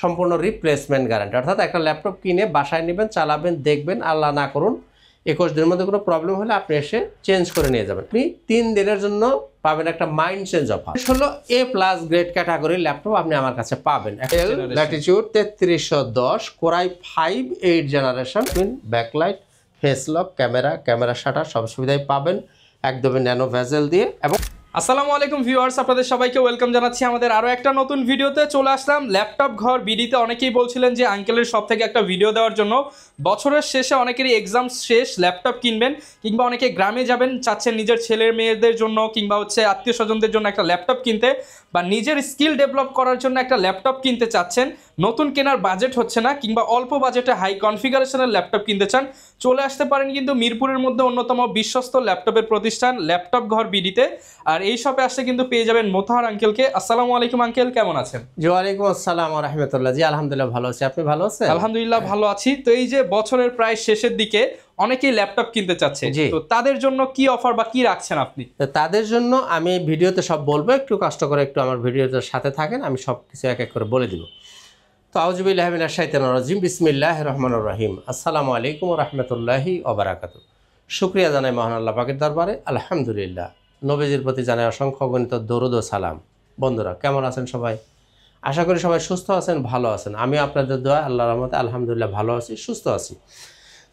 সম্পূর্ণ replacement guarantee, অর্থাৎ একটা ল্যাপটপ কিনে বাসায় নেবেন, চালাবেন, দেখবেন, আল্লাহ না করুন 21 দিনের মধ্যে কোনো প্রবলেম হলে আপনি এসে চেঞ্জ করে নিয়ে যাবেন। আপনি 3 দিনের জন্য পাবেন একটা মাইন্ড চেঞ্জ অফার। হলো A+ গ্রেড ক্যাটাগরির ল্যাপটপ আপনি আমার কাছে পাবেন। Latitude 3310 core i 5 8 generation, backlight, face lock, camera shutter সব সুবিধাই পাবেন একদমই ন্যানো ভেজেল দিয়ে। এবং আসসালামু আলাইকুম ভিউয়ার্স, আপনাদের সবাইকে ওয়েলকাম জানাচ্ছি আমাদের আরও একটা নতুন ভিডিওতে। চলে আসলাম ল্যাপটপ ঘর বিডিতে। অনেকেই বলছিলেন যে আঙ্কেলের সব থেকে একটা ভিডিও দেওয়ার জন্য। বছরের শেষে অনেকেরই এক্সাম শেষ, ল্যাপটপ কিনবেন, কিংবা অনেকে গ্রামে যাবেন, চাচ্ছেন নিজের ছেলের মেয়েদের জন্য কিংবা আত্মীয় স্বজনদের জন্য একটা ল্যাপটপ কিনতে, বা নিজের স্কিল ডেভেলপ করার জন্য একটা ল্যাপটপ কিনতে চাচ্ছেন, নতুন কেনার বাজেট হচ্ছে না, কিংবা অল্প বাজেটে হাই কনফিগারেশনের ল্যাপটপ কিনতে চান, চলে আসতে পারেন কিন্তু মিরপুরের মধ্যে অন্যতম বিশ্বস্ত ল্যাপটপের প্রতিষ্ঠান ল্যাপটপ ঘর বিডিতে। আর এই শপে আসলে কিন্তু পেয়ে যাবেন মোতাহার আঙ্কেলকে। আসসালামু আলাইকুম আঙ্কেল, কেমন আছেন? জি ওয়ালাইকুম আসসালাম ওয়া রাহমাতুল্লাহ। জি আলহামদুলিল্লাহ ভালো আছি, আপনি ভালো আছেন? আলহামদুলিল্লাহ ভালো আছি। তো এই যে বছরের প্রায় শেষের দিকে অনেকেই ল্যাপটপ কিনতে চাচ্ছে, তো তাদের জন্য কি অফার বা কি রাখছেন আপনি? তাদের জন্য আমি ভিডিওতে সব বলবো, একটু কষ্ট করে একটু আমার ভিডিওতে সাথে থাকেন, আমি সব কিছু এক এক করে বলে দিব। তো আউযুবিল্লাহি মিনাশ শাইতানির রাজিম, বিসমিল্লাহির রহমানির রহিম, আসসালামু আলাইকুম ওয়া রাহমাতুল্লাহি ওয়া বারাকাতুহু। শুকরিয়া জানাই মহান আল্লাহ পাকের দরবারে, আলহামদুলিল্লাহ। নবীজির প্রতি জানাই অসংখ্য গণিত দরুদ ও সালাম। বন্ধুরা কেমন আছেন সবাই? আশা করি সবাই সুস্থ আছেন, ভালো আছেন। আমি আপনাদের দোয়া আল্লাহর রহমতে আলহামদুলিল্লাহ ভালো আছি, সুস্থ আছি।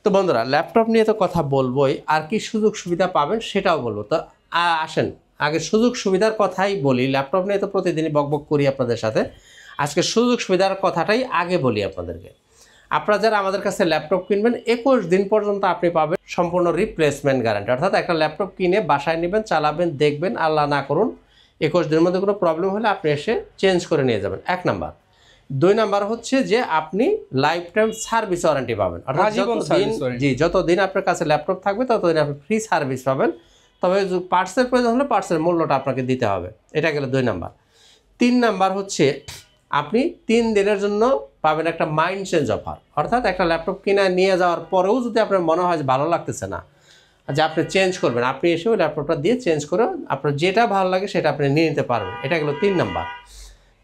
তো বন্ধুরা ল্যাপটপ নিয়ে তো কথা বলবোই, আর কি সুযোগ সুবিধা পাবেন সেটাও বলবো। তো আসেন আগে সুযোগ সুবিধার কথাই বলি। ল্যাপটপ নিয়ে তো প্রতিদিনই বকবক করি আপনাদের সাথে, আজকে সুযোগ সুবিধার কথাটাই আগে বলি আপনাদেরকে। আপনারা যারা আমাদের কাছে ল্যাপটপ কিনবেন 21 দিন পর্যন্ত আপনি পাবেন সম্পূর্ণ রিপ্লেসমেন্ট গ্যারান্টি, অর্থাৎ একটা ল্যাপটপ কিনে বাসায় নেবেন, চালাবেন, দেখবেন, আল্লাহ না করুন 21 দিনের মধ্যে কোনো প্রবলেম হলে আপনি এসে চেঞ্জ করে নিয়ে যাবেন, 1 নাম্বার। 2 নাম্বার হচ্ছে যে আপনি লাইফ টাইম সার্ভিস ওয়ারেন্টি পাবেন, অর্থাৎ যতদিন আপনার কাছে ল্যাপটপ থাকবে ততদিন আপনি ফ্রি সার্ভিস পাবেন। তবে পার্টসের প্রয়োজন হলে পার্টসের মূল্যটা আপনাকে দিতে হবে। এটা গেল 2 নাম্বার। 3 নাম্বার হচ্ছে আপনি 3 দিনের জন্য পাবেন একটা মাইন্ড চেঞ্জ অফার, অর্থাৎ একটা ল্যাপটপ কিনে নিয়ে যাওয়ার পরেও যদি আপনার মনে হয় যে ভালো লাগতেছে না, যে আপনি চেঞ্জ করবেন, আপনি এসে ওই ল্যাপটপটা দিয়ে চেঞ্জ করে আপনার যেটা ভালো লাগে সেটা আপনি নিয়ে নিতে পারবেন। এটা গেল 3 নাম্বার।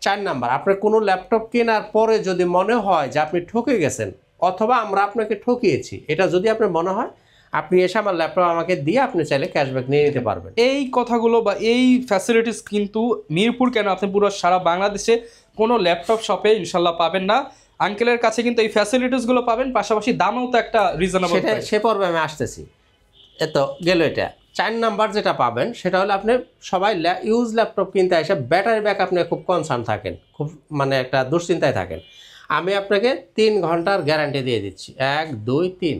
4 নাম্বার, আপনার কোনো ল্যাপটপ কেনার পরে যদি মনে হয় যে আপনি ঠকে গেছেন অথবা আমরা আপনাকে ঠকিয়েছি, এটা যদি আপনার মনে হয়, আপনি এসে আমার ল্যাপটপ আমাকে দিয়ে আপনি চাইলে ক্যাশব্যাক নিয়ে নিতে পারবেন। এই কথাগুলো বা এই ফ্যাসিলিটিস কিন্তু মিরপুর কেন, আপনি পুরো সারা বাংলাদেশে কোনো ল্যাপটপ শপে ইনশাল্লাহ পাবেন না। আঙ্কেলের কাছে কিন্তু এই ফ্যাসিলিটিসগুলো পাবেন, পাশাপাশি দামও তো একটা রিজনেবল। সে পর্বে আমি আসতেছি। এত গেল এটা। 4 নাম্বার যেটা পাবেন সেটা হলো আপনি সবাই ইউজ ল্যাপটপ কিনতে এসে ব্যাটারি ব্যাক আপনি খুব কনসার্ন থাকেন, খুব মানে একটা দুশ্চিন্তায় থাকেন। আমি আপনাকে 3 ঘন্টার গ্যারান্টি দিয়ে দিচ্ছি। 1 2 3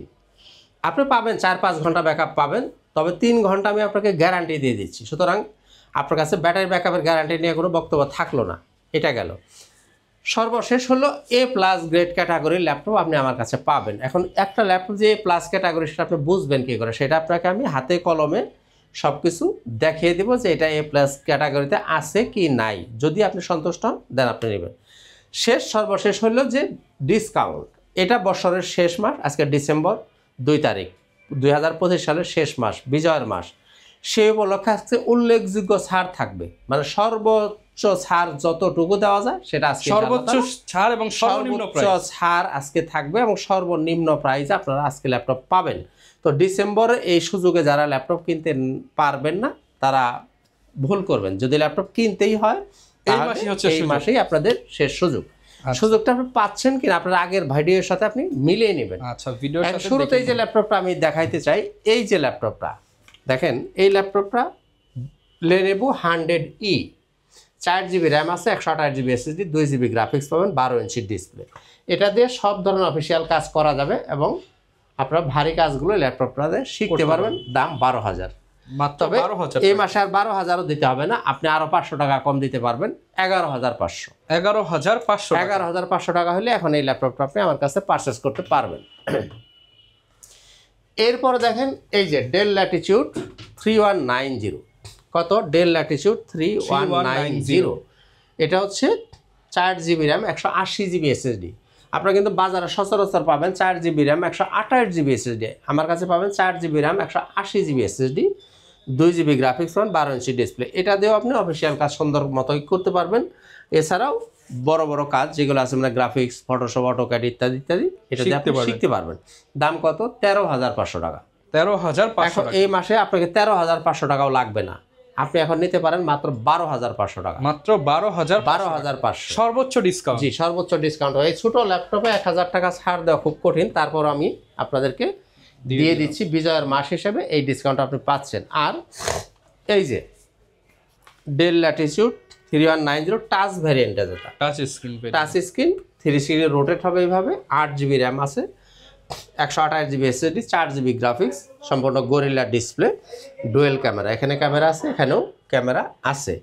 আপনি পাবেন 4-5 ঘন্টা ব্যাকআপ পাবেন, তবে 3 ঘন্টা আমি আপনাকে গ্যারান্টি দিয়ে দিচ্ছি। সুতরাং আপনার কাছে ব্যাটারি ব্যাকআপের গ্যারান্টি নিয়ে কোনো বক্তব্য থাকলো না। এটা গেল। সর্বশেষ হলো A+ গ্রেড ক্যাটাগরির ল্যাপটপ আপনি আমার কাছে পাবেন। এখন একটা ল্যাপটপ যে A+ ক্যাটাগরি সেটা আপনি বুঝবেন কী করে, সেটা আপনাকে আমি হাতে কলমে সব কিছু দেখিয়ে দেবো যে এটা A+ ক্যাটাগরিতে আছে কি নাই। যদি আপনি সন্তুষ্ট হন দেন আপনি নেবেন। সর্বশেষ হলো যে ডিসকাউন্ট। এটা বছরের শেষ মাস, আজকে ডিসেম্বর 2 তারিখ 2025 সালের শেষ মাস, বিজয়ের মাস। সেই উপলক্ষে আজকে উল্লেখযোগ্য ছাড় থাকবে, মানে সর্বোচ্চ ছাড় যতটুকু দেওয়া যায় সেটা আজকে সর্বোচ্চ ছাড় এবং সর্বোচ্চ ছাড় আজকে থাকবে, এবং সর্বনিম্ন প্রাইসে আপনারা আজকে ল্যাপটপ পাবেন। তো ডিসেম্বরে এই সুযোগে যারা ল্যাপটপ কিনতে পারবেন না তারা ভুল করবেন। যদি ল্যাপটপ কিনতেই হয় এই মাসেই আপনাদের শেষ সুযোগ। সুযোগটা আপনি পাচ্ছেন কিনা আপনার আগের ভিডিওর সাথে আপনি মিলিয়ে নেবেন। আচ্ছা, ভিডিওর সাথে শুরুতেই যে ল্যাপটপটা আমি দেখাইতে চাই, এই যে ল্যাপটপটা দেখেন, এই ল্যাপটপটা Lenovo 100E, 4GB র্যাম আছে, 128GB SSD, 2GB গ্রাফিক্স পাবেন, 12 ইঞ্চি ডিসপ্লে। এটা দিয়ে সব ধরনের অফিসিয়াল কাজ করা যাবে এবং আপনারা ভারী কাজগুলো ল্যাপটপটাতে শিখতে পারবেন। দাম 12,000 মাত্র। এই মাসে আর 12,000ও দিতে হবে না, আপনি আরো 500 টাকা কম দিতে পারবেন। 11,500 11,500 টাকা হলে এখন এই ল্যাপটপটা আপনি আমার কাছে পারচেস করতে পারবেন। এরপর দেখেন এই যে ডেল ল্যাটিটিউড 3190। কত? Del Latitude 3190। এটা হচ্ছে 4GB র্যাম, 128GB SSD। আপনারা কিন্তু বাজারে সচরাচর পাবেন 4GB র্যাম, 128GB SSD। আমার কাছে পাবেন 4GB RAM, 128GB SSD, 2GB graphics পাবেন, 12 ইঞ্চি ডিসপ্লে। এটা দিয়েও আপনি অফিসিয়াল কাজ সুন্দর মতোই করতে পারবেন। এছাড়াও বড় বড় কাজ যেগুলো আছে মানে গ্রাফিক্স, ফটোশপ, অটোক্যাড ইত্যাদি ইত্যাদি, এটা দিয়ে আপনি শিখতে পারবেন। দাম কত? 13,500 টাকা। 13,500 এখন টাকা। এই মাসে আপনাকে 13,500 টাকাও লাগবে না, আপনি এখন নিতে পারেন মাত্র 12,500 টাকা। মাত্র 12,000 12,500 সর্বোচ্চ ডিসকাউন্ট। জি, সর্বোচ্চ ডিসকাউন্ট। এই ছোট ল্যাপটপে 1,000 টাকা ছাড় দেওয়া খুব কঠিন, তারপর আমি আপনাদেরকে দিয়ে দিচ্ছি বিজয়ের মাস হিসেবে এই ডিসকাউন্ট আপনি পাচ্ছেন। আর এই যে ডেল ল্যাটিটিউড 3190 টাচ ভ্যারিয়েন্টে, যেটা touch screen touch screen 360 rotate হবে এইভাবে, 8GB র্যাম আছে, 128GB SSD, 4GB গ্রাফিক্স, সম্পূর্ণ গরিলা ডিসপ্লে, ডুয়েল ক্যামেরা, এখানে ক্যামেরা আছে, এখানেও ক্যামেরা আছে।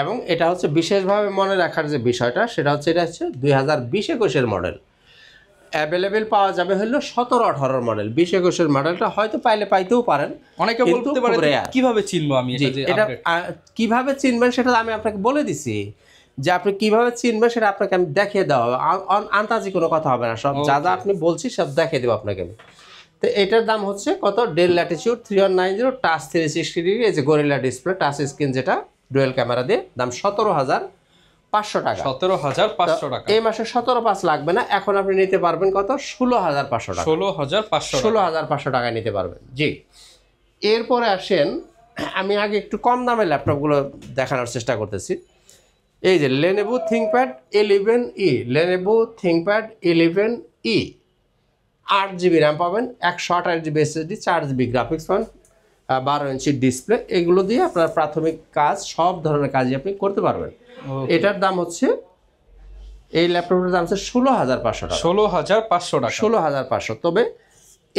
এবং এটা হচ্ছে বিশেষভাবে মনে রাখার যে বিষয়টা, সেটা হচ্ছে এটা হচ্ছে 2020-21 মডেল। অ্যাভেলেবেল পাওয়া যাবে হলো 17-18 মডেল। 20-21 মডেলটা হয়তো পাইতেও পারেন। অনেকে বলতে পারে কিভাবে চিনবো আমি এটা কিভাবে চিনবেন সেটা আমি আপনাকে বলে দিছি, যে আপনি কিভাবে চিনবেন সেটা আপনাকে আমি দেখিয়ে দেওয়া হবে। আন্তাজি কোনো কথা হবে না, সব যা যা আপনি বলছি সব দেখিয়ে দেবো আপনাকে আমি। তো এটার দাম হচ্ছে কত? ডেল ল্যাটিটিউড 3190 টাচ 360 ডিগ্রি, এই যে গরিলা ডিসপ্লে, টাচ স্ক্রিন, যেটা ডুয়েল ক্যামেরা দিয়ে, দাম 17,500 টাকা। 17,500 টাকা। এই মাসে 17,500 লাগবে না, এখন আপনি নিতে পারবেন কত? 16,500 টাকা। 16,500 টাকায় নিতে পারবেন। জি, এরপরে আসেন, আমি আগে একটু কম দামের ল্যাপটপগুলো দেখানোর চেষ্টা করতেছি। এই যে Lenovo ThinkPad 11E, Lenovo ThinkPad 11E, 8GB RAM পাবেন, 128GB SSD, 4GB গ্রাফিক্স পাবেন, 12 ইঞ্চি ডিসপ্লে। এগুলো দিয়ে আপনার প্রাথমিক কাজ, সব ধরনের কাজই আপনি করতে পারবেন। এটার দাম হচ্ছে, এই ল্যাপটপের দাম হচ্ছে 16,500 টাকা। 16,500 টাকা। 16,500। তবে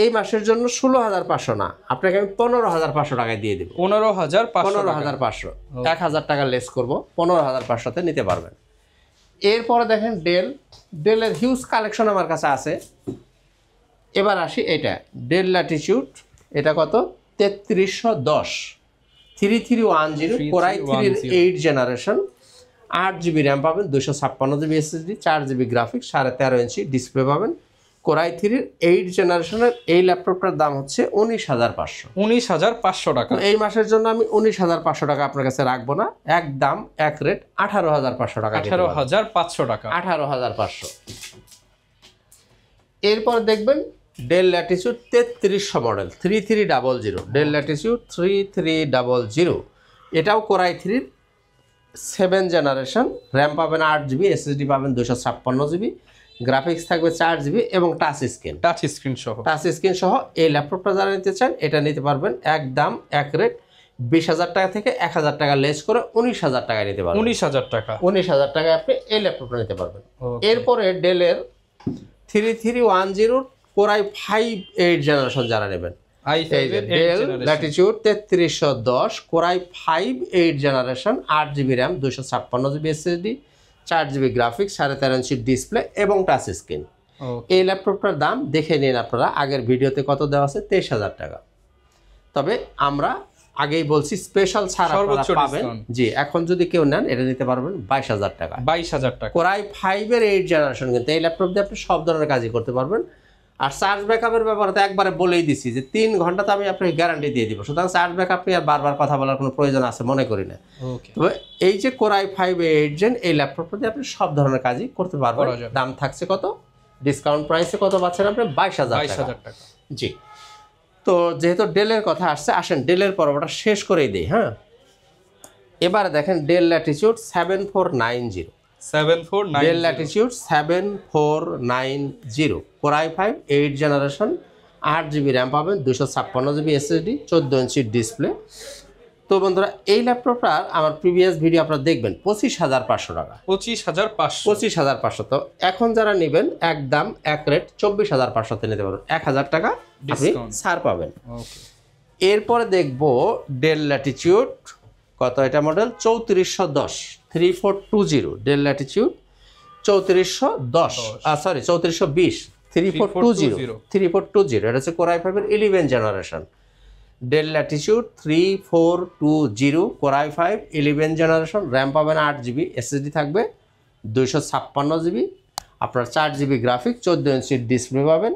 এই মাসের জন্য 16,500 না, আপনাকে আমি 15,500 টাকায় দিয়ে দেবো। 15,500, 1,000 টাকা লেস করব, 15,500তে নিতে পারবেন। এরপরে দেখেন ডেলের হিউজ কালেকশন আমার কাছে আছে। এবার আসি এটা ডেল ল্যাটিটিউড, এটা কত? 3310, 3310 কোরাই 3 8 জেনারেশন, 8GB র্যাম পাবেন, 256GB SSD, 4GB graphics, 13.5 inch display পাবেন, কোরাই 3 8 জেনারেশনের। এই ল্যাপটপটার দাম হচ্ছে 19,500। 19,500 টাকা। এই মাসের জন্য আমি 19,500 টাকা আপনার কাছে রাখবো না, একদম এক রেট 18,500 টাকা। 18,500 টাকা। 18,500। এরপর দেখবেন del Latitude 3300 model, 3300, del Latitude 3300, এটাও কোরাই 3 7 জেনারেশন, র্যাম পাবেন 8GB, SSD পাবেন 256GB, গ্রাফিক্স থাকবে 4GB এবং টাচ স্ক্রিন সহ। এই ল্যাপটপটা যারা নিতে চান এটা নিতে পারবেন একদম এক রেট 20,000 টাকা থেকে 1,000 টাকা লেস করে 19,000 টাকায় নিতে পারবেন। 19,000 টাকায় আপনি এই ল্যাপটপটা নিতে পারবেন। এরপরে ডেলের 3310 কোরাই 5 8 জেনারেশন যারা নেবেন, del Latitude 3310 core i 5 8 generation, 8GB RAM, 256GB SSD, 4GB graphics, 13.5 inch display এবং টাচ স্ক্রিন। এই ল্যাপটপটার দাম দেখে নিন আপনারা, আগের ভিডিওতে কত দেওয়া আছে? 23,000 টাকা। তবে আমরা আগেই বলছি স্পেশাল ছাড় আপনারা পাবেন। জি, এখন যদি কেউ নেন এটা নিতে পারবেন 22,000 টাকা। 22,000 টাকা। কোরাই 5 এর 8 জেনারেশন, কিন্তু এই ল্যাপটপ দিয়ে আপনি সব ধরনের কাজই করতে পারবেন। আর চার্জ ব্যাকআপের ব্যাপারে তো একবারে বলেই দিছি যে 3 ঘন্টাতে আমি আপনাকে গ্যারান্টি দিয়ে দিব, সুতরাং চার্জ ব্যাকআপ নিয়ে আর বারবার কথা বলার কোনো প্রয়োজন আছে মনে করি না। তবে এই যে কোরাই 5 8 জেন, এই ল্যাপটপটা দিয়ে আপনি সব ধরনের কাজই করতে পারবেন। দাম থাকছে কত? ডিসকাউন্ট প্রাইসে কত পাচ্ছেন আপনি? 22,000 টাকা। জি, তো যেহেতু ডেলের কথা আসছে, আসেন ডেলের পর্বটা শেষ করেই দিই। হ্যাঁ, এবারে দেখেন del Latitude 7490, del Latitude 7490 core i 5 8 generation, 8GB RAM পাবেন, 256GB SSD, 14 ইঞ্চি ডিসপ্লে। তো বন্ধুরা, এই ল্যাপটপটার আমার প্রিভিয়াস ভিডিও আপনারা দেখবেন 25,500 টাকা। 25,500। তো এখন যারা নেবেন একদম এক রেট 24,500তে নিতে পারবেন, 1,000 টাকা আপনি ছাড় পাবেন। এরপরে দেখব ডেল ল্যাটিটিউড কত, এটা মডেল 3410, 3420, ডেল ল্যাটিটিউড 3410, সরি 3420, 3420, এটা হচ্ছে কোরাই 5 এর 11 generation. Del Latitude 3420 core i 5 11 generation, RAM পাবেন 8GB, SSD থাকবে 256GB, আপনার 4GB গ্রাফিক্স, 14 ইঞ্চি ডিসপ্লে পাবেন,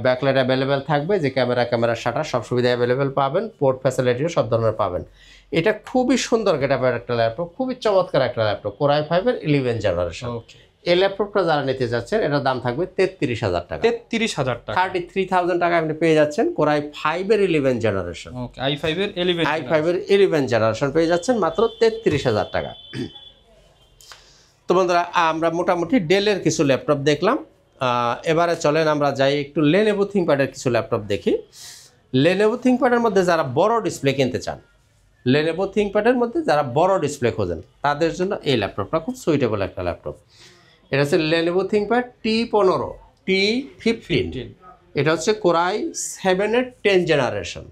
ব্যাকলাইট অ্যাভেলেবেল থাকবে, যে ক্যামেরা শাটার সব সুবিধা অ্যাভেলেবেল পাবেন, পোর্ট ফ্যাসিলিটিও সব ধরনের পাবেন। এটা খুবই সুন্দর গেটআপের একটা ল্যাপটপ, খুবই চমৎকার একটা ল্যাপটপ, Core i5-এর 11 জেনারেশন। ওকে, এই ল্যাপটপটা যারা নিতে যাচ্ছেন এটার দাম থাকবে 33,000 টাকা। 33,000 টাকা, 33,000 টাকা আপনি পেয়ে যাচ্ছেন Core i5-এর 11 জেনারেশন। ওকে, i5-এর 11 i5-এর 11 জেনারেশন পেয়ে যাচ্ছেন মাত্র 33,000 টাকা। তো বন্ধুরা, আমরা মোটামুটি ডেলের কিছু ল্যাপটপ দেখলাম। এবারে চলেন আমরা যাই একটু Lenovo ThinkPad-এর কিছু ল্যাপটপ দেখি। Lenovo ThinkPad-এর মধ্যে যারা বড় ডিসপ্লে কিনতে চান, Lenovo ThinkPad-এর মধ্যে যারা বড় ডিসপ্লে খোঁজেন, তাদের জন্য এই ল্যাপটপটা খুব সুইটেবল একটা ল্যাপটপ। এটা হচ্ছে Lenovo ThinkPad T15 T15। এটা হচ্ছে Core i7-এর 10 জেনারেশন।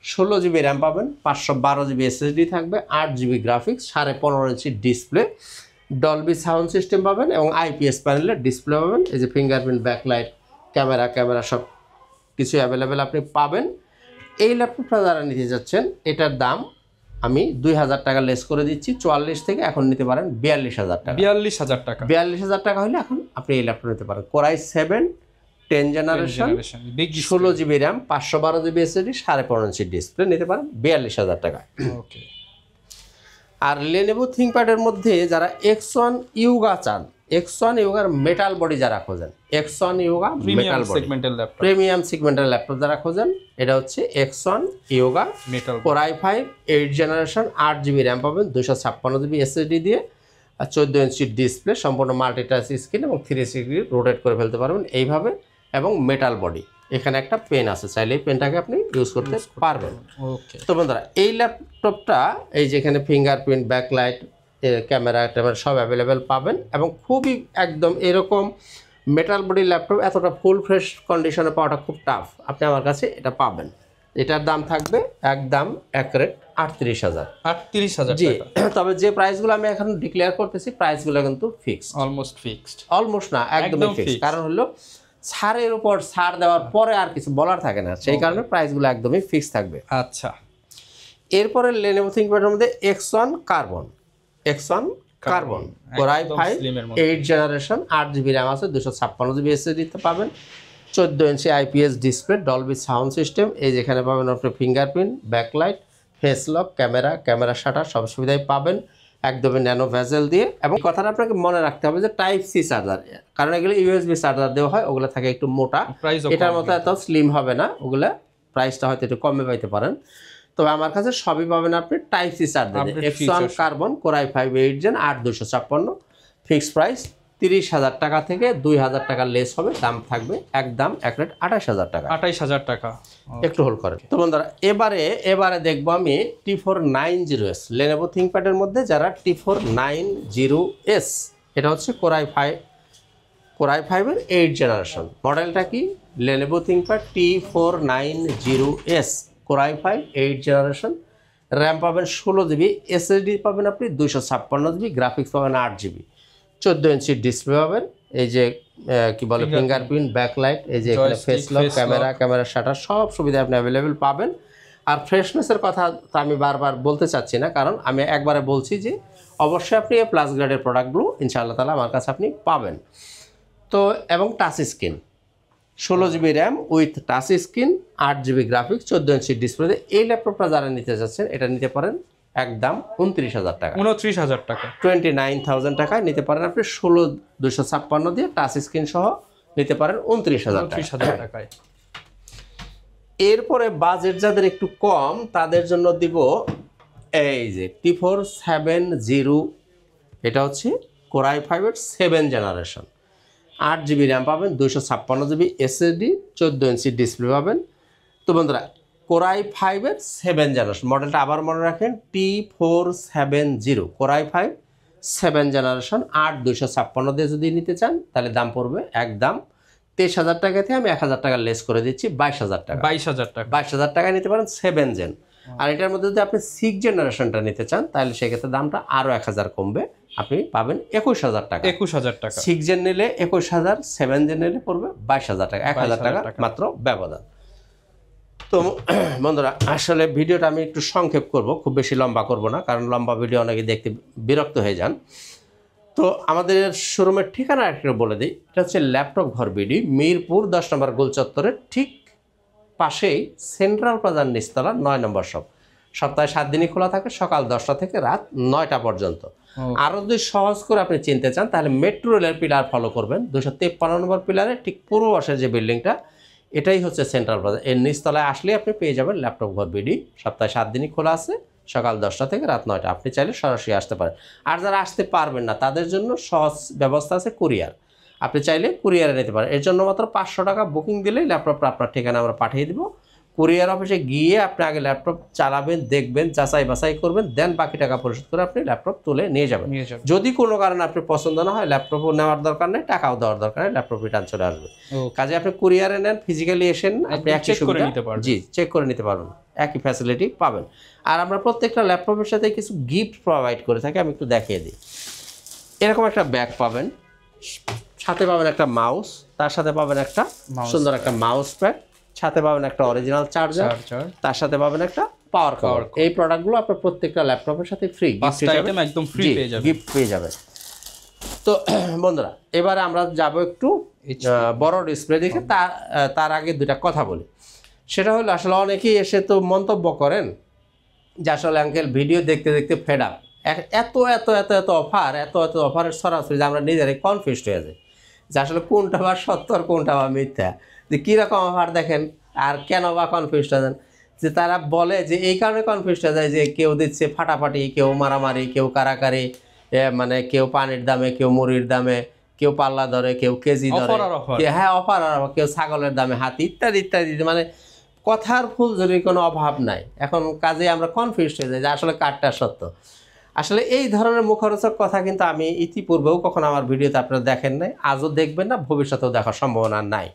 16 জিবি র্যাম পাবেন, 512 জিবি SSD থাকবে, 8 GB graphics, 15.5 inch display, Dolby sound system পাবেন এবং IPS প্যানেলের ডিসপ্লে পাবেন। এই যে ফিঙ্গারপ্রিন্ট, ব্যাকলাইট, ক্যামেরা সব কিছু অ্যাভেলেবেল আপনি পাবেন। এই ল্যাপটপটা যারা নিতে যাচ্ছেন এটার দাম আমি 2,000 টাকা লেস করে দিচ্ছি, 44 থেকে এখন নিতে পারেন 42,000 টাকা। 42,000 টাকা, 42,000 টাকা হলে এখন আপনি এই ল্যাপটপ নিতে পারেন। Core i7 10 generation, 16 GB RAM, 512 GB SSD, 15.5 inch display নিতে পারেন 42,000 টাকা। ওকে। আর Lenovo ThinkPad-এর মধ্যে যারা X1 Yuga চান, X1 Yuga মেটাল বডি যারা খোঁজেন, X1 Yuga metal body segmental laptop, premium সেগমেন্টের ল্যাপটপ যারা খোঁজেন, এটা হচ্ছে X1 Yuga metal Core i5 8 generation, 8 GB RAM পাবেন, 256 জিবি SSD দিয়ে, আর 14 ইঞ্চি ডিসপ্লে, সম্পূর্ণ মাল্টিটাচ স্ক্রিন এবং 360 রোটেট করে ফেলতে পারবেন এইভাবে, এবং মেটাল বডি। এখানে একটা পেন আছে, চাইলে এই পেনটাকে আপনি ইউজ করতে পারবেন। ওকে। তো বন্ধুরা, এই ল্যাপটপটা এই যেখানে ফিঙ্গারপ্রিন্ট, ব্যাকলাইট, ক্যামেরা সব অ্যাভেলেবেল পাবেন, এবং খুবই একদম এরকম মেটাল বডি ল্যাপটপ এতটা ফুল ফ্রেশ কন্ডিশনে পাওয়াটা খুব টাফ। আপনি আমার কাছে এটা পাবেন। এটার দাম থাকবে একদম অ্যাকুরেট 38,000। 38,000 জি, টাকা, তবে যে প্রাইসগুলো আমি এখন ডিক্লেয়ার করতেছি প্রাইসগুলো কিন্তু ফিক্সড। অলমোস্ট ফিক্সড, অলমোস্ট না, একদমই একদম ফিক্সড। fixed। কারণ হলো ছাড়ের উপর ছাড় দেওয়ার পরে আর কিছু বলার থাকে না, সেই কারণে প্রাইসগুলো একদমই ফিক্সড থাকবে। আচ্ছা। এরপরে Lenovo ThinkPad-এর মধ্যে X1 Carbon Core i5 8 generation, 8 GB RAM আছে, 256 জিবি SSD তে পাবেন, 14 ইঞ্চি IPS display, Dolby sound system, এই যেখানে পাবেন আপনি fingerprint, backlight, face lock, camera shutter সব সুবিধাই পাবেন একদমই ন্যানো ভেজেল দিয়ে। এবং কথাটা আপনাকে মনে রাখতে হবে যে টাইপ সি চার্জার, কারণ এগুলো USB চার্জার দেওয়া হয়, ওগুলো থাকে একটু মোটা, এটার মতো এত স্লিম হবে না, ওগুলা প্রাইসটা হয়তো একটু কমে পাইতে পারেন। তবে আমার কাছে সবই পাবেন আপনি type C charger. X1 Carbon Core i5 8 gen 8,256, fixed price 30,000 টাকা থেকে 2,000 টাকা লেস হবে, দাম থাকবে একদম অ্যাকুরেট 28,000 টাকা। 28,000 টাকা, একটু হোল্ড করেন। তো বন্ধুরা, এবারে দেখবো আমি T490S Lenovo ThinkPad-এর মধ্যে যারা T490S, এটা হচ্ছে Core i5-এর 8 জেনারেশন। মডেলটা কি? Lenovo ThinkPad T490S Core i5 8 generation. RAM পাবেন 16 জিবি, SSD পাবেন আপনি 256 জিবি, গ্রাফিক্স পাবেন 8 জিবি, 14 ইঞ্চি ডিসপ্লে পাবেন, এই যে কি বলে ফিঙ্গারপ্রিন্ট, ব্যাকলাইট, এই যে এখানে ফেস লক, ক্যামেরা শাটার সব সুবিধা আপনি অ্যাভেলেবেল পাবেন। আর ফ্রেশনেসের কথা তো আমি বারবার বলতে চাচ্ছি না, কারণ আমি একবারে বলছি যে অবশ্যই আপনি এই প্লাস গ্রেডের প্রোডাক্টগুলো ইনশাআল্লাহ তাআলা আমার কাছে আপনি পাবেন। তো এবং touch screen, 16 GB RAM with touch screen, 8 GB graphics, 14 inch display, এই ল্যাপটপটা যারা নিতে যাচ্ছেন এটা নিতে পারেন একদম 29,000 টাকা। 29,000 টাকা, 29,000 টাকায় নিতে পারেন আপনি 16,256 দিয়ে টাচ স্ক্রিন সহ নিতে পারেন 29,000 টাকায়। এরপরে বাজেট যাদের একটু কম তাদের জন্য দিব এই যে T470, এটা হচ্ছে Core i5-এর 7 জেনারেশন, 8 জিবি র্যাম পাবেন, 256 জিবি SSD, 14 ইঞ্চি ডিসপ্লে পাবেন। তো বন্ধুরা, Core i5-এর 7 জেনারেশন, মডেলটা আবার মনে রাখেন T470 Core i5 7 জেনারেশন, 8,256 দিয়ে যদি নিতে চান তাহলে দাম পড়বে একদম 23,000 টাকা থেকে আমি 1,000 টাকা লেস করে দিচ্ছি 22,000 টাকা। 22,000 টাকায় নিতে পারেন 7 জেন। আর এটার মধ্যে যদি আপনি 6 জেনারেশনটা নিতে চান তাহলে সেক্ষেত্রে দামটা আরও 1,000 কমবে, আপনি পাবেন 21,000 টাকা। 21,000 টাকা। 6 জেন নিলে 21,000, 7 জেন নিলে পড়বে 22,000 টাকা, 1,000 টাকা মাত্র ব্যবধান। তো বন্ধুরা, আসলে ভিডিওটা আমি একটু সংক্ষেপ করব, খুব বেশি লম্বা করব না, কারণ লম্বা ভিডিও অনেকে দেখতে বিরক্ত হয়ে যান। তো আমাদের শোরুমের ঠিকানা একটা বলে দিই, এটা হচ্ছে ল্যাপটপ ঘর বিডি, মিরপুর 10 নম্বর গোল চত্বরের ঠিক পাশেই সেন্ট্রাল প্লাজার নিচতলা 9 নম্বর শপ। সপ্তাহে 7 দিনই খোলা থাকে, সকাল 10টা থেকে রাত 9টা পর্যন্ত। আরও যদি সহজ করে আপনি চিনতে চান তাহলে মেট্রো রেলের পিলার ফলো করবেন। 253 নম্বর পিলারে ঠিক পূর্ব পাশে যে বিল্ডিংটা, এটাই হচ্ছে সেন্ট্রাল প্লাজা। এর নিচতলায় আসলে আপনি পেয়ে যাবেন ল্যাপটপ ঘর বিডি। সপ্তাহে 7 দিনই খোলা আছে, সকাল 10টা থেকে রাত 9টা। আপনি চাইলে সরাসরি আসতে পারেন। আর যারা আসতে পারবেন না তাদের জন্য সহজ ব্যবস্থা আছে কুরিয়ার। আপনি চাইলে কুরিয়ারে নিতে পারেন। এর জন্য মাত্র 500 টাকা বুকিং দিলেই ল্যাপটপটা আপনার ঠিকানা আমরা পাঠিয়ে দিব। কুরিয়ার অফিসে গিয়ে আপনি আগে ল্যাপটপ চালাবেন, দেখবেন, যাচাই বাছাই করবেন, দেন বাকি টাকা পরিশোধ করে আপনি ল্যাপটপ তুলে নিয়ে যাবেন। যদি কোনো কারণে আপনি পছন্দ না হয়, ল্যাপটপও নেওয়ার দরকার নেই, টাকাও দেওয়ার দরকার নেই, ল্যাপটপ রিটার্ন চলে আসবে। কাজে আপনি কুরিয়ারে নেন, ফিজিক্যালি এসেন, আপনি একই সুবিধা জি চেক করে নিতে পারবেন, একই ফ্যাসিলিটি পাবেন। আর আমরা প্রত্যেকটা ল্যাপটপের সাথে কিছু গিফট প্রোভাইড করে থাকি, আমি একটু দেখিয়ে দিই। এরকম একটা ব্যাগ পাবেন, সাথে পাবেন একটা মাউস, তার সাথে পাবেন একটা সুন্দর একটা মাউস প্যাড, সাথে পাবেন একটা অরিজিনাল চার্জার, তার সাথে পাবেন একটা পাওয়ার কভার। এই প্রোডাক্টগুলো আপনার প্রত্যেকটা ল্যাপটপের সাথে ফ্রি গিফট পেয়ে যাবেন। তো বন্ধুরা, এবারে আমরা যাব একটু বড় ডিসপ্লে দেখে। তার আগে দুটা কথা বলি। সেটা হলো আসলে অনেকেই এসে তো মন্তব্য করেন যে আসলে আঙ্কেল ভিডিও দেখতে দেখতে ফেড আপ, এত এত এত এত অফার, এত এত অফারের সরাসরি যে আমরা নিজেরাই কনফিউজড হয়ে যাই যে আসলে কোনটা বা সত্য আর কোনটা বা মিথ্যা, যে কীরকম অফার দেখেন আর কেন বা কনফিউজড হয়ে যান। যে তারা বলে যে এই কারণে কনফিউজড হয়ে যায় যে কেউ দিচ্ছে ফাটাফাটি, কেউ মারামারি, কেউ কারাকারি, মানে কেউ পানির দামে, কেউ মুড়ির দামে, কেউ পাল্লা ধরে, কেউ কেজি ধরে, হ্যাঁ অফার আর কেউ ছাগলের দামে হাতি, ইত্যাদি ইত্যাদি। মানে কথার ফুলঝুরির কোনো অভাব নাই। এখন কাজে আমরা কনফিউজড হয়ে যাই যে আসলে কারটা সত্য। আসলে এই ধরনের মুখরোচক কথা কিন্তু আমি ইতিপূর্বেও কখনো আমার ভিডিওতে আপনারা দেখেন নাই, আজও দেখবেন না, ভবিষ্যতেও দেখার সম্ভাবনা নাই।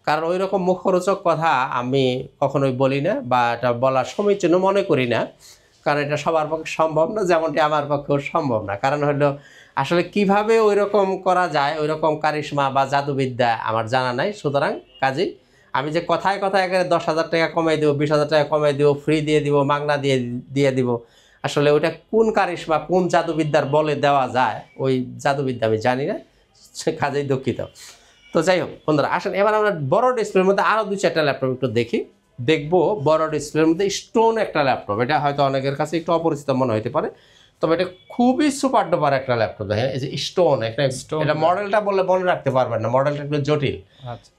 কারণ ওই রকম মুখরোচক কথা আমি কখনোই বলি না, বা এটা বলার সমীচীন মনে করি না। কারণ এটা সবার পক্ষে সম্ভব না, যেমনটি আমার পক্ষেও সম্ভব না। কারণ হলো আসলে কিভাবে ওই রকম করা যায়, ওই রকম কারিশমা বা জাদুবিদ্যা আমার জানা নাই। সুতরাং কাজেই আমি যে কথায় কথায় একেবারে 10,000 টাকা কমাই দেবো, 20,000 টাকা কমাই দেবো, ফ্রি দিয়ে দিব, মাগনা দিয়ে দিব, আসলে ওইটা কোন কারিশমা, কোন জাদুবিদ্যার বলে দেওয়া যায়, ওই জাদুবিদ্যা আমি জানি না, সে কাজেই দুঃখিত। তো যাই হোক বন্ধুরা, আসেন এবার আমরা বড় ডিসপ্লের মধ্যে আরও 2-4টা ল্যাপটপ একটু দেখবো। বড় ডিসপ্লের মধ্যে স্টোন একটা ল্যাপটপ, এটা হয়তো অনেকের কাছে একটু অপরিচিত মনে হতে পারে, তবে এটা খুবই সুপার ডুপার একটা ল্যাপটপ। দেখেন এই যে স্টোন, এটা মডেলটা বললে মনে রাখতে পারবেন না, মডেলটা একটু জটিল,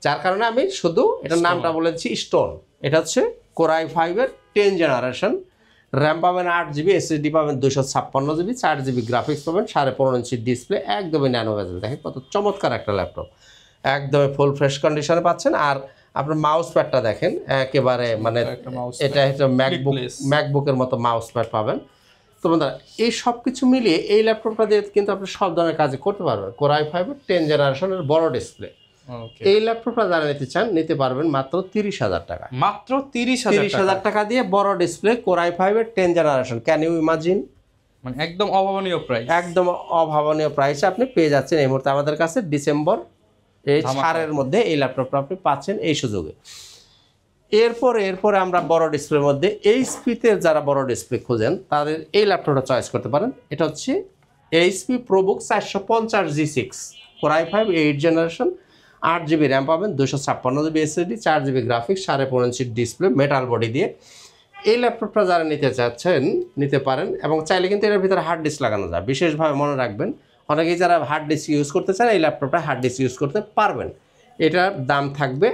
যার কারণে আমি শুধু এটার নামটা বলেছি স্টোন। এটা হচ্ছে Core i5-এর 10 জেনারেশন। র্যাম পাবেন 8GB, SSD পাবেন 256GB, 4GB গ্রাফিক্স পাবেন, 15.5 ইঞ্চির ডিসপ্লে, একদমই ন্যানো বেজেল। দেখেন কত চমৎকার একটা ল্যাপটপ, একদমই ফুল ফ্রেশ কন্ডিশনে পাচ্ছেন। আর আপনার মাউস প্যাডটা দেখেন, একেবারে মানে এটা হচ্ছে ম্যাকবুকের মতো মাউস প্যাড পাবেন। তো বন্ধুরা, এই সব কিছু মিলিয়ে এই ল্যাপটপটা দিয়ে কিন্তু আপনি সব ধরনের কাজ করতে পারবেন। Core i5-এর 10 জেনারেশনের বড় ডিসপ্লে। এই ল্যাপটপটা যারা নিতে চান নিতে পারবেন মাত্র 30,000 টাকা। মাত্র 30,000 টাকা দিয়ে বড় ডিসপ্লে Core i5-এর 10 জেনারেশন। Can you imagine? মানে একদম অভাবনীয় প্রাইস, একদম অভাবনীয় প্রাইসে আপনি পেয়ে যাচ্ছেন এই মুহূর্তে আমাদের কাছে। ডিসেম্বর এই ছাড়ের মধ্যে এই ল্যাপটপটা আপনি পাচ্ছেন এই সুযোগে। এরপরে আমরা বড় ডিসপ্লের মধ্যে এইচপিতে যারা বড় ডিসপ্লে খোঁজেন তাদের এই ল্যাপটপটা চয়েস করতে পারেন। এটা হচ্ছে HP ProBook 450 G6 Core i5 8 generation, 8GB RAM পাবেন, 256GB SSD, 4GB গ্রাফিক্স, 15.5 ইঞ্চির ডিসপ্লে, মেটাল বডি দিয়ে। এই ল্যাপটপটা যারা নিতে চাচ্ছেন নিতে পারেন, এবং চাইলে কিন্তু এর ভিতরে হার্ড ডিস্ক লাগানো যায়। বিশেষভাবে মনে রাখবেন, অনেকেই যারা হার্ড ডিস্ক ইউজ করতে চান এই ল্যাপটপটা হার্ড ডিস্ক ইউজ করতে পারবেন। এটার দাম থাকবে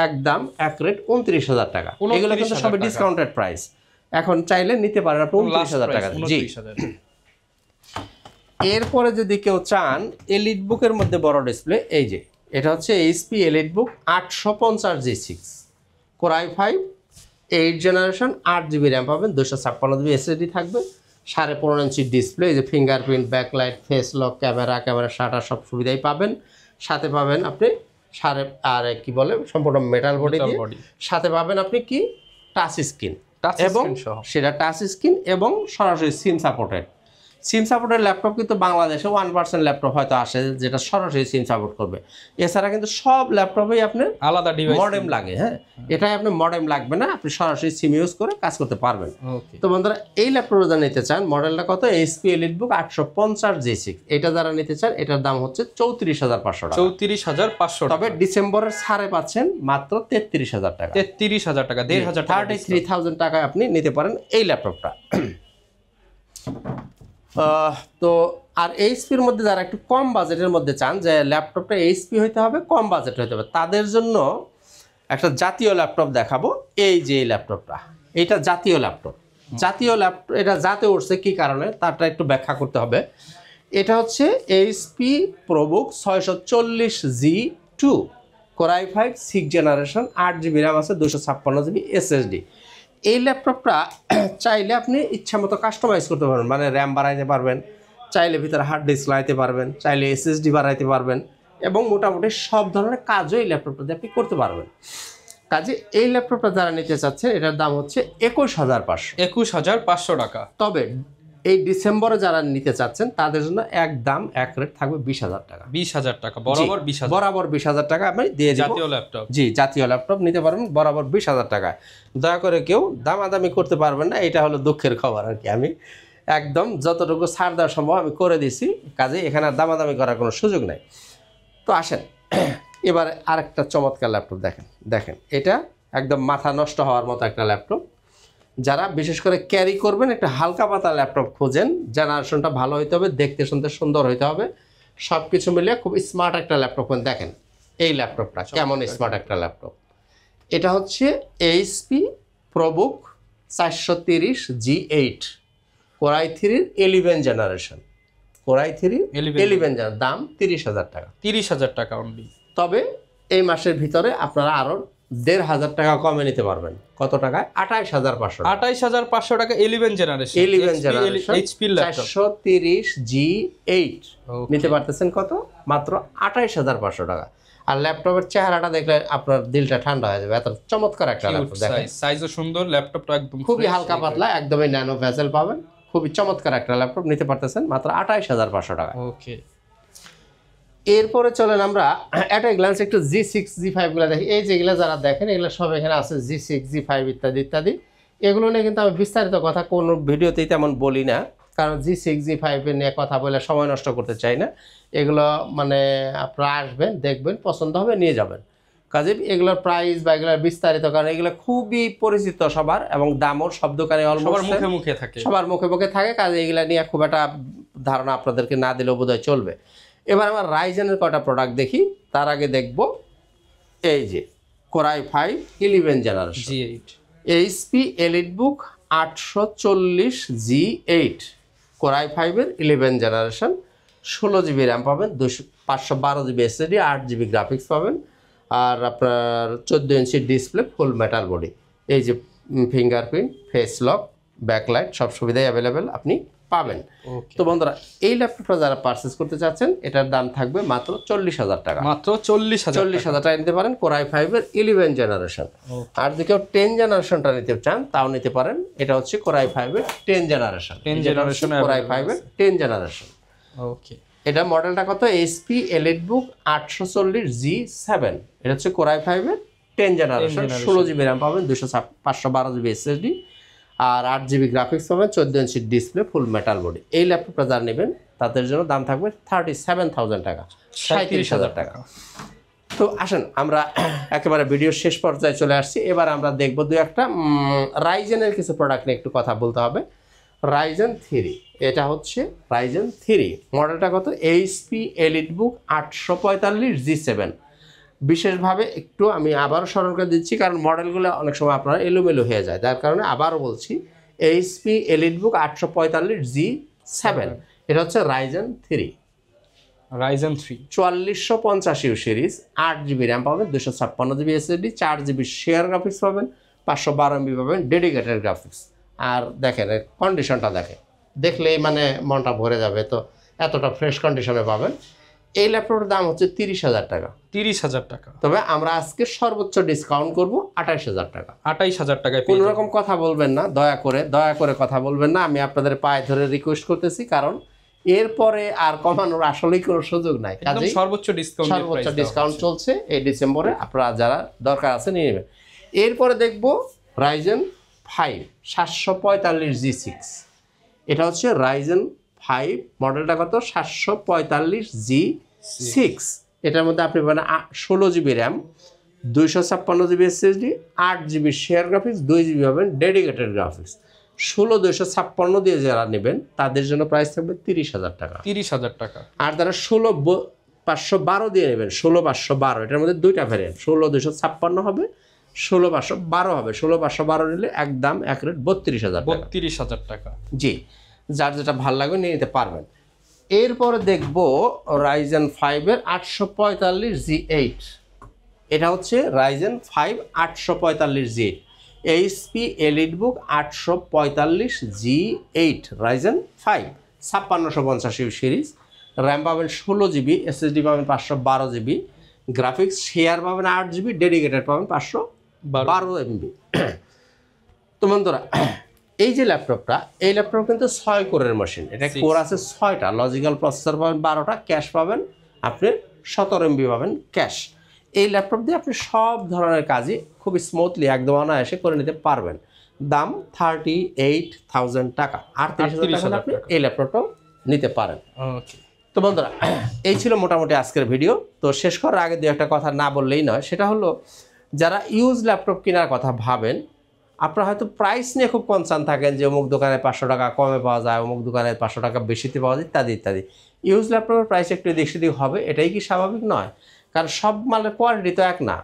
একদম এক রেট 29,000 টাকা। এগুলো কিন্তু সবই ডিসকাউন্টেড প্রাইস। এখন চাইলে নিতে পারেন আপনি 29,000 টাকা। জি, এরপরে যদি কেউ চান এলিট বুকের মধ্যে বড় ডিসপ্লে, এই যে এটা হচ্ছে এইচপি এলিট বুক 850 G6 Core i5 8 generation, 8GB RAM পাবেন, 256GB SSD থাকবে, 15.5 ইঞ্চির ডিসপ্লে, এই যে fingerprint, backlight, face lock, camera shutter সব সুবিধাই পাবেন। সাথে পাবেন আপনি সম্পূর্ণ মেটাল বডি দিয়ে, সাথে পাবেন আপনি কি টাচ স্ক্রিন, এবং সেটা টাচ স্ক্রিন এবং সরাসরি সিম সাপোর্টেড। সিম সাপোর্টের ল্যাপটপ কিন্তু বাংলাদেশে 1% ল্যাপটপ হয়তো আসে যেটা সরাসরি সিম সাপোর্ট করবে, এছাড়া কিন্তু সব ল্যাপটপেই আপনার আলাদা ডিভাইস মডেম লাগে। হ্যাঁ, এটাই আপনি মডেম লাগবে না, আপনি সরাসরি সিম ইউজ করে কাজ করতে পারবেন। ওকে তো বন্ধুরা এই ল্যাপটপটা যারা নিতে চান, মডেলটা কত, এইচপি এলিটবুক 850G6, এটা যারা নিতে চান এটার দাম হচ্ছে 34,500 টাকা। 34,500 তবে ডিসেম্বরের ছাড়ে পাচ্ছেন মাত্র 33,000 টাকা, 33,000 টাকা, 1,500 টাকা 33,000 টাকায় আপনি নিতে পারেন এই ল্যাপটপটা। তো আর এইচপির মধ্যে যারা একটু কম বাজেটের মধ্যে চান যে ল্যাপটপটা এইচপি হইতে হবে, কম বাজেট হইতে হবে, তাদের জন্য একটা জাতীয় ল্যাপটপ দেখাবো। এই যে এই ল্যাপটপটা, এটা জাতীয় ল্যাপটপ। জাতীয় ল্যাপটপ এটা যাতে উঠছে কি কারণে তারটা একটু ব্যাখ্যা করতে হবে। এটা হচ্ছে HP ProBook 640G2 Core i5 6th generation, 8GB RAM আছে, 256GB SSD। এই ল্যাপটপটা চাইলে আপনি ইচ্ছা মতো কাস্টমাইজ করতে পারবেন, মানে র্যাম বাড়াইতে পারবেন, চাইলে ভিতরে হার্ড ডিস্ক লাগাইতে পারবেন, চাইলে SSD বাড়াইতে পারবেন, এবং মোটামুটি সব ধরনের কাজও এই ল্যাপটপটাতে আপনি করতে পারবেন। কাজে এই ল্যাপটপটা যারা নিতে চাচ্ছেন এটার দাম হচ্ছে 21,500। 21,500 টাকা। তবে এই ডিসেম্বরে যারা নিতে চাচ্ছেন তাদের জন্য একদম এক রেট থাকবে 20,000 টাকা। 20,000 টাকা বরাবর, 20,000 বরাবর 20,000 টাকা আমি দিয়ে দিব। জাতীয় ল্যাপটপ, জি জাতীয় ল্যাপটপ নিতে পারবেন বরাবর 20,000 টাকা। দয়া করে কেউ দামাদামি করতে পারবেন না, এটা হলো দুঃখের খবর আর কি। আমি একদম যতটুকু ছাড় দেওয়া সম্ভব আমি করে দিছি, কাজে এখানে আর দামাদামি করার কোনো সুযোগ নাই। তো আসেন এবারে আরেকটা চমৎকার ল্যাপটপ দেখেন এটা একদম মাথা নষ্ট হওয়ার মতো একটা ল্যাপটপ। যারা বিশেষ করে ক্যারি করবেন একটা হালকা পাতা ল্যাপটপ খোঁজেন, জেনারেশনটা ভালো হইতে হবে, দেখতে শুনতে সুন্দর হইতে হবে, সব কিছু মিলিয়ে খুব স্মার্ট একটা ল্যাপটপ। দেখেন এই ল্যাপটপটা কেমন স্মার্ট একটা ল্যাপটপ। এটা হচ্ছে HP ProBook 430G8 Core i3 11 generation, Core i3 11 দাম 30,000 টাকা। 30,000 টাকা অনলি। তবে এই মাসের ভিতরে আপনারা আরও 1,500 টাকা কমে নিতে পারবেন। কত টাকায়? 28,500 টাকা। 28,500 টাকা 11 generation, 11 generation HP laptop 430G8 নিতে পারতেছেন কত? মাত্র 28,500 টাকা। আর ল্যাপটপের চেহারাটা দেখলে আপনার দিলটা ঠান্ডা হয়ে যাবে, এত চমৎকার একটা ল্যাপটপ। দেখেন সাইজও সুন্দর, ল্যাপটপটা একদম খুবই হালকা পাতলা, একদমই ন্যানো ভেজেল পাবেন, খুবই চমৎকার একটা ল্যাপটপ নিতে পারতেছেন মাত্র 28,500 টাকা। ওকে, এরপরে চলেন আমরা একটা গ্ল্যান্স একটু G6 G5 গুলো দেখি। এই যেগুলো যারা দেখেন এগুলো সব এখানে আছে, G6 G5 ইত্যাদি ইত্যাদি। এগুলো নিয়ে কিন্তু আমি বিস্তারিত কথা কোনো ভিডিওতেই তেমন বলি না, কারণ G6 G5 নিয়ে কথা বলে সময় নষ্ট করতে চাই না। এগুলো মানে আপনারা আসবেন, দেখবেন, পছন্দ হবে, নিয়ে যাবেন। কাজে এগুলোর প্রাইস বা এগুলোর বিস্তারিত, কারণ এগুলো খুবই পরিচিত সবার, এবং দামও সব দোকানে সবার মুখে মুখে থাকে, সবার মুখে মুখে থাকে। কাজে এগুলো নিয়ে খুব একটা ধারণা আপনাদেরকে না দিলেও বোধহয় চলবে। এবার আমার রাইজেনের কটা প্রোডাক্ট দেখি, তার আগে দেখব এই যে Core i5 11 generation G8 HP EliteBook 840G8 Core i5 এর 11 জেনারেশন, 16GB র্যাম পাবেন, 512GB SSD, 8GB গ্রাফিক্স পাবেন, আর আপনার 14 ইঞ্চি ডিসপ্লে, ফুল মেটাল বডি। এই যে ফিঙ্গারপ্রিন্ট, ফেস লক, ব্যাকলাইট সব সুবিধাই অ্যাভেলেবেল আপনি পাবেন। তো বন্ধুরা এই ল্যাপটপটা যারা পারচেস করতে চাচ্ছেন এটার দাম থাকবে মাত্র 40,000 টাকা। মাত্র 40,000 টাকা নিতে পারেন Core i5 এর 11 জেনারেশন। আর যদি কেউ 10 জেনারেশনটা নিতে চান তাও নিতে পারেন, এটা হচ্ছে Core i5 এর 10 জেনারেশন। Core i5 এর 10 জেনারেশন। ওকে, এটা মডেলটা কত? এইচপি এলিটবুক 840G7, এটা হচ্ছে Core i5 এর 10 জেনারেশন, 16GB র্যাম পাবেন, 512GB SSD, আর 8GB গ্রাফিক্স পাবেন, 14 ইঞ্চি ডিসপ্লে, ফুল মেটাল বডি। এই ল্যাপটপটা যারা নেবেন তাদের জন্য দাম থাকবে 37,000 টাকা, 37,000 টাকা। তো আসেন আমরা একেবারে ভিডিওর শেষ পর্যায়ে চলে আসছি। এবার আমরা দেখব দু একটা রাইজেনের কিছু প্রোডাক্ট নিয়ে একটু কথা বলতে হবে। রাইজেন 3, এটা হচ্ছে রাইজেন 3 মডেলটা কত? HP EliteBook 845G7। বিশেষভাবে একটু আমি আবারও স্মরণ করে দিচ্ছি, কারণ মডেলগুলো অনেক সময় আপনারা এলোমেলো হয়ে যায়, যার কারণে আবারও বলছি এইচপি এলিটবুক 845G7, এটা হচ্ছে রাইজেন 3 4450 সিরিজ, 8GB র্যাম পাবেন, 256GB SSD, 4GB share graphics পাবেন, 512MB পাবেন ডেডিকেটেড গ্রাফিক্স। আর দেখেন এর কন্ডিশনটা দেখলেই মানে মনটা ভরে যাবে, তো এতটা ফ্রেশ কন্ডিশনে পাবেন। এই ল্যাপটপের দাম হচ্ছে 30,000 টাকা। 30,000 টাকা। তবে আমরা আজকে সর্বোচ্চ ডিসকাউন্ট করব 28,000 টাকা। 28,000 টাকায় কোনো রকম কথা বলবেন না, দয়া করে কথা বলবেন না। আমি আপনাদের পায়ে ধরে রিকোয়েস্ট করতেছি, কারণ এরপরে আর কমানোর আসলেই কোনো সুযোগ নাই। কাজেই সর্বোচ্চ ডিসকাউন্ট চলছে এই ডিসেম্বরে, আপনারা যারা দরকার আছে নিয়ে নেবেন। এরপরে দেখব Ryzen 5 745G6। এটা হচ্ছে Ryzen 5 মডেলটা কত 745G6। এটার মধ্যে আপনি পাবেন 16GB RAM, 256GB SSD, 8GB share graphics, 2GB পাবেন ডেডিকেটেড গ্রাফিক্স। 16,256 দিয়ে যারা নেবেন তাদের জন্য প্রাইস থাকবে 30,000 টাকা। 30,000 টাকা। আর যারা 16,512 দিয়ে নেবেন, 16,512, এটার মধ্যে দুইটা ভ্যারিয়েন্ট, 16,256 হবে, 16,512 হবে। 16,512 নিলে একদম এক রেট 32,000 টাকা। 32,000 টাকা। জি, যার যেটা ভালো লাগবে নিয়ে নিতে পারবেন। এরপরে দেখব Ryzen 5-এর 845G8। এটা হচ্ছে Ryzen 5 845G8 HP EliteBook 845G8 Ryzen 5 5650 series. RAM পাবেন 16GB, SSD পাবেন 512GB, গ্রাফিক্স শেয়ার পাবেন 8GB, ডেডিকেটেড পাবেন 512MB। তো বন্ধুরা, এই যে ল্যাপটপটা, এই ল্যাপটপ কিন্তু 6 কোরের মেশিন। এটা কোর আছে 6টা, লজিক্যাল প্রসেসর পাবেন 12টা, ক্যাশ পাবেন আপনি 17MB পাবেন ক্যাশ। এই ল্যাপটপ দিয়ে আপনি সব ধরনের কাজই খুব স্মুথলি একদম অনায়াসে করে নিতে পারবেন। দাম 38,000 টাকা। 38,000 টাকা আপনি এই ল্যাপটপটাও নিতে পারেন। তো বন্ধুরা, এই ছিল মোটামুটি আজকের ভিডিও। তো শেষ করার আগে দু একটা কথা না বললেই নয়, সেটা হলো যারা ইউজ ল্যাপটপ কেনার কথা ভাবেন, আপনারা হয়তো প্রাইস নিয়ে খুব কনসার্ন থাকেন যে অমুক দোকানে 500 টাকা কমে পাওয়া যায়, অমুক দোকানে 500 টাকা বেশিতে পাওয়া যায়, ইত্যাদি ইত্যাদি। ইউজ ল্যাপটপের প্রাইস একটু এদিক সেদিক হবে, এটাই কি স্বাভাবিক নয়? কারণ সব মালের কোয়ালিটি তো এক না।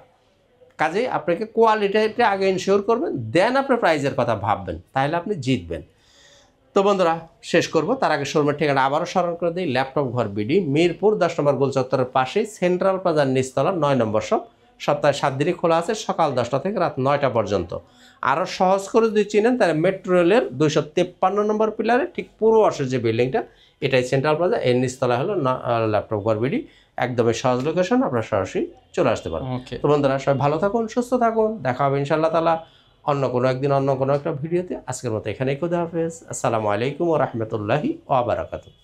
কাজেই আপনাকে কোয়ালিটিটা আগে ইনশিওর করবেন, দেন আপনার প্রাইসের কথা ভাববেন, তাহলে আপনি জিতবেন। তো বন্ধুরা, শেষ করব তার আগে শোরুমের ঠিকানা আবারও স্মরণ করে দিই। ল্যাপটপ ঘর বিডি, মিরপুর 10 নম্বর গোল চত্বরের পাশেই, সেন্ট্রাল প্লাজার নিচতলা 9 নম্বর শপ। সপ্তাহে 7 দিনই খোলা আছে, সকাল 10টা থেকে রাত 9টা পর্যন্ত। আরও সহজ করে যদি চিনেন তাহলে মেট্রো রেলের 253 নম্বর পিলারে ঠিক পূর্ব পাশের যে বিল্ডিংটা, এটাই সেন্ট্রাল প্লাজা, এর নিচতলা হলো ল্যাপটপ ঘর বিডি। একদমই সহজ লোকেশন, আপনারা সরাসরি চলে আসতে পারেন। তো বন্ধুরা, সবাই ভালো থাকুন, সুস্থ থাকুন, দেখা হবে ইনশাআল্লাহ তাআলা অন্য কোনো একদিন অন্য কোনো একটা ভিডিওতে। আজকের মতো এখানেই, খুদা হাফেজ। আসসালামু আলাইকুম ওয়া রাহমাতুল্লাহি ওয়া বারাকাতুহু।